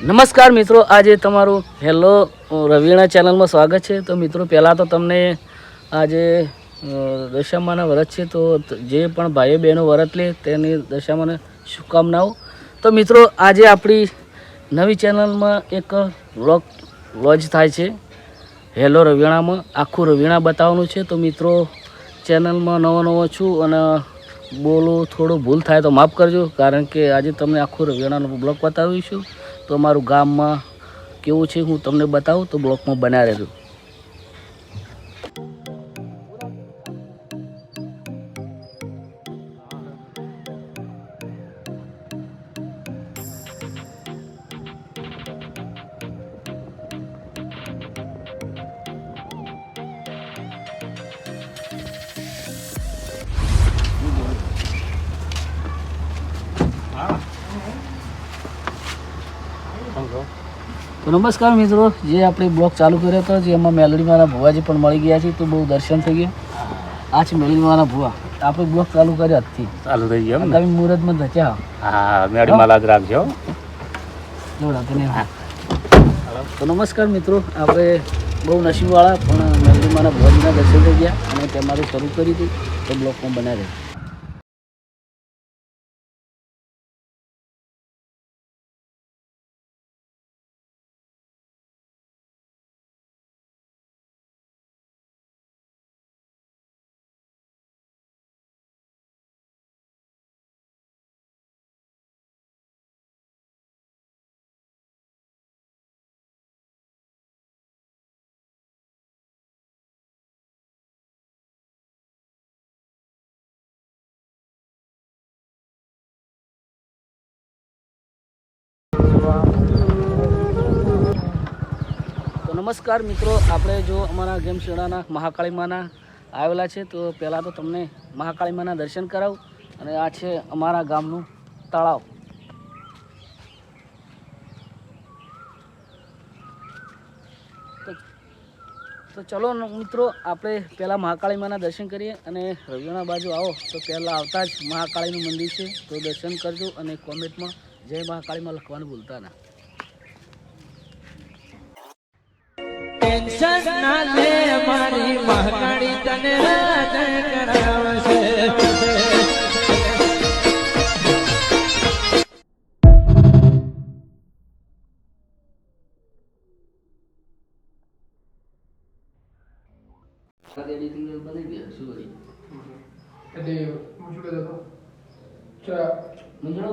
નમસ્કાર મિત્રો, આજે તમારું હેલો રવિણા ચેનલમાં સ્વાગત છે. તો મિત્રો, પહેલાં તો તમને આજે દશામાના વ્રત છે, તો જે પણ ભાઈઓ બહેનો વ્રત લે તેની દશામાને શુભકામનાઓ. તો મિત્રો, આજે આપણી નવી ચેનલમાં એક વ્લોગ લોન્ચ થાય છે. હેલો રવિણામાં આખું રવિણા બતાવવાનું છે. તો મિત્રો, ચેનલમાં નવો છું અને બોલું થોડું ભૂલ થાય તો માફ કરજો, કારણ કે આજે તમને આખું રવિણાનો બ્લોગ બતાવીશું. તો અમારું ગામમાં કેવું છે હું તમને બતાવું, તો બ્લોગમાં બનાવી રહેજો. તો નમસ્કાર મિત્રો, જે આપણે બ્લોગ ચાલુ કર્યો હતો, જે એમાં મેલડીમાંના ભુવાજી પણ મળી ગયા છે, તો બહુ દર્શન થઈ ગયા. આ છે મેલડીમાંના ભુવા. આપણે બ્લોગ ચાલુ કર્યો આજથી ચાલુ થઈ ગયો તમે મુહૂર્તમાં ધચ્યા. હા, મેડી માલા જ રાખજો. તો નમસ્કાર મિત્રો, આપણે બહુ નસીબવાળા પણ મેલડીમાંના ભુવાજીના દર્શન થઈ ગયા અને તમારું શરૂ કરી હતી, તો બ્લોગમાં બનાવી રહ્યા. તો નમસ્કાર મિત્રો, આપણે જો અમારા ગેમશેડાના મહાકાળીમાના આવેલા છે, તો પહેલાં તો તમને મહાકાળીમાના દર્શન કરાવું. અને આ છે અમારા ગામનું તળાવ. તો ચલો મિત્રો, આપણે પહેલાં મહાકાળીમાના દર્શન કરીએ. અને રવિવારના બાજુ આવો તો પહેલાં આવતા જ મહાકાળીનું મંદિર છે, તો દર્શન કરજો અને કોમેન્ટમાં જય મહાકાળીમાં લખવાનું ભૂલતા ના. ટેન્શન ના લે મારી મહાકાળી તને રાજ કરાવશે.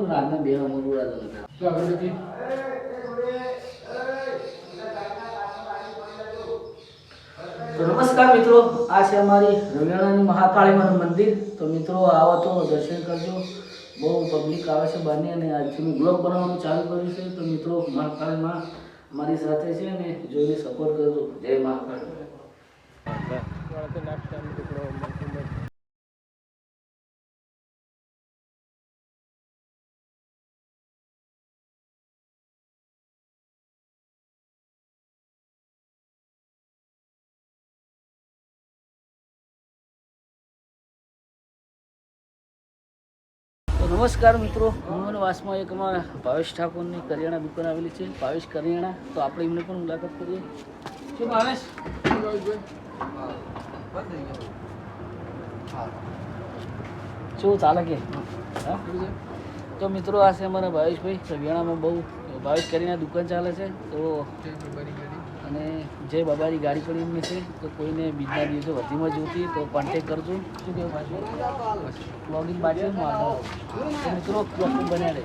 રાતના બે તો નમસ્કાર મિત્રો, આ છે અમારી રવિયાણાની મહાકાળીમાનું મંદિર. તો મિત્રો આવો તો દર્શન કરજો. બહુ પબ્લિક આવે છે બહારની, અને આજથી હું બ્લોગ બનાવવાનું ચાલુ કર્યું છે. તો મિત્રો, મહાકાળીમાં મારી સાથે છે ને જોઈને સપોર્ટ કરજો. જય મહાકાળી. નમસ્કાર મિત્રો, મોહનવાસમાં એક અમારા ભાવેશ ઠાકોરની કરિયાણા દુકાન આવેલી છે, ભાવેશ કરિયાણા. તો આપણે એમને પણ મુલાકાત કરીએ. શું ભાવેશ? શું ચાલે કે? તો મિત્રો, આ છે અમારા ભાવેશભાઈ. રવિયાણામાં બહુ ભાવેશ કરિયાણા દુકાન ચાલે છે. તો અને જય બાબાની ગાડી પણ એમની છે. તો કોઈને બીજના દિવસે વધીમાં જોતી તો કોન્ટેક કરજો. શું કહેવું પાછું બ્લોગિંગ બાજુ મિત્રો બ્લોગ બનાવે.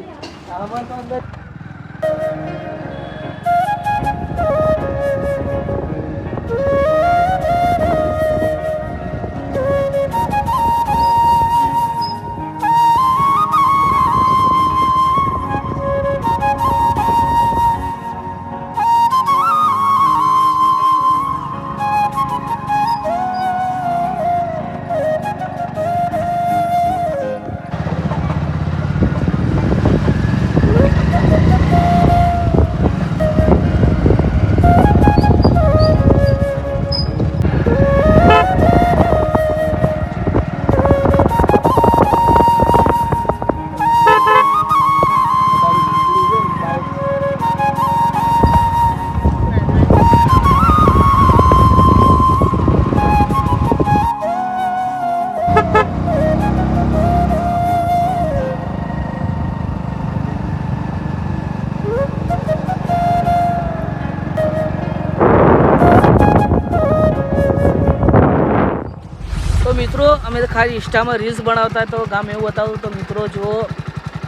મિત્રો અમે તો ખાલી ઇન્સ્ટામાં રીલ્સ બનાવતા તો ગામ એવું બતાવું તો મિત્રો જો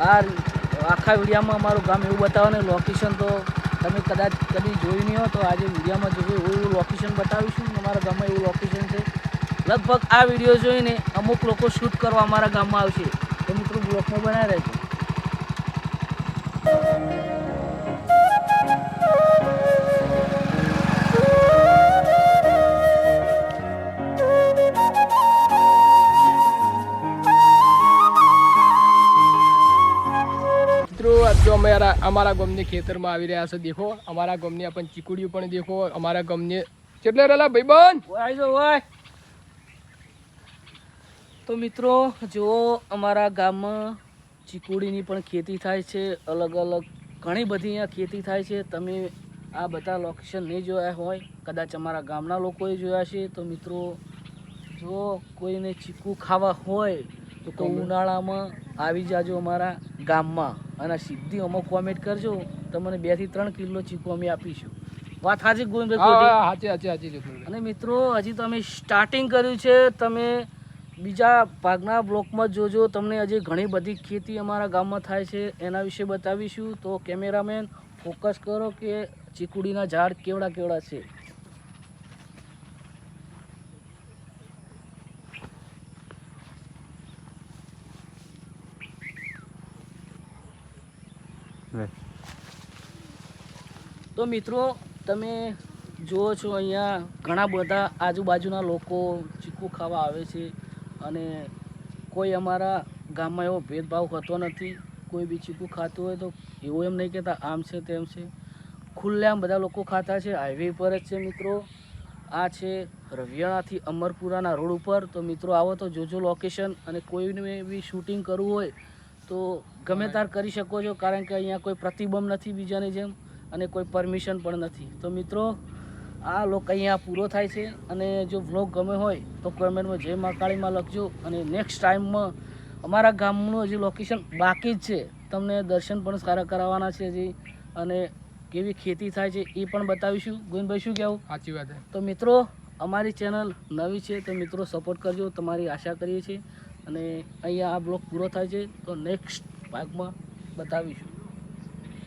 આ આખા વિડીયામાં અમારું ગામ એવું બતાવવાનું લોકેશન તો તમે કદાચ કદી જોયું નહીં હોય તો આજે વિડીયામાં જોયું એવું લોકેશન બતાવીશું. અમારા ગામમાં એવું લોકેશન છે. લગભગ આ વિડીયો જોઈને અમુક લોકો શૂટ કરવા અમારા ગામમાં આવશે તો મિત્રો બ્લોગમાં બનાવી રહેજો. જો અમારા ગામની ખેતરમાં આવી રહ્યા છે. દેખો અમારા ગામની પણ ચીકુડીઓ પણ દેખો. અમારા ગામની કેટલે રહેલા ભાઈબંધ હોય તો મિત્રો જો અમારા ગામમાં ચીકુડીની પણ ખેતી થાય છે. અલગ અલગ ઘણી બધી અહીંયા ખેતી થાય છે. તમે આ બધા લોકેશન નહીં જોયા હોય, કદાચ અમારા ગામના લોકોએ જોયા છે તો મિત્રો જો કોઈને ચીકુ ખાવા હોય તો ઉનાળામાં આવી જાજો અમારા ગામમાં અને સીધી અમુક કોમેન્ટ કરજો. તમને 2 થી 3 કિલો ચીકુ અમે આપીશું. વાત સાચી ગોવિંદભાઈ? સાચી. અને મિત્રો હજી તો અમે સ્ટાર્ટિંગ કર્યું છે. તમે બીજા ભાગના બ્લોકમાં જોજો. તમને હજી ઘણી બધી ખેતી અમારા ગામમાં થાય છે એના વિશે બતાવીશું. તો કેમેરામેન ફોકસ કરો કે ચીકુડીના ઝાડ કેવડા કેવડા છે. તો મિત્રો તમે જુઓ છો અહીંયા ઘણા બધા આજુબાજુના લોકો ચીકુ ખાવા આવે છે અને કોઈ અમારા ગામમાં એવો ભેદભાવ હોતો નથી. કોઈ બી ચીકુ ખાતું હોય તો એવું એમ નહીં કહેતા આમ છે તેમ છે, ખુલ્લેઆમ બધા લોકો ખાતા છે. હાઈવે પર જ છે મિત્રો. આ છે રવિયાણાથી અમરપુરાના રોડ ઉપર. તો મિત્રો આવો તો જોજો લોકેશન. અને કોઈને બી શૂટિંગ કરવું હોય તો ગમે તાર કરી શકો છો, કારણ કે અહીંયા કોઈ પ્રતિબંધ નથી બીજાની જેમ અને કોઈ પરમિશન પણ નથી. તો મિત્રો આ લોક અહીંયા પૂરો થાય છે. અને જો વ્લોગ ગમે હોય તો કમેન્ટમાં જય મા કાળીમાં લખજો. અને નેક્સ્ટ ટાઈમમાં અમારા ગામનું હજી લોકેશન બાકી જ છે. તમને દર્શન પણ સારા કરાવવાના છે હજી, અને કેવી ખેતી થાય છે એ પણ બતાવીશું. ગોવિંદભાઈ શું કહેવું? સાચી વાત. તો મિત્રો અમારી ચેનલ નવી છે તો મિત્રો સપોર્ટ કરજો, તમારી આશા કરીએ છીએ. અને અહીંયા આ બ્લોગ પૂરો થાય છે તો નેક્સ્ટ ભાગમાં બતાવીશું.